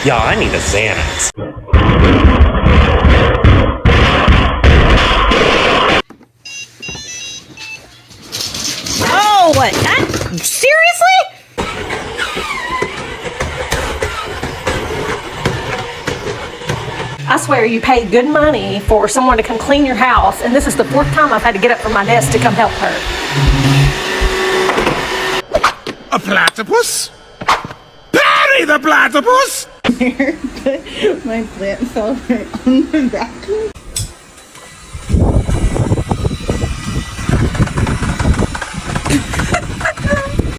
Yeah, I need a Xanax. Oh, what? Seriously? I swear you paid good money for someone to come clean your house, and this is the 4th time I've had to get up from my desk to come help her. A platypus? Parry the platypus! My plant fell right on the vacuum.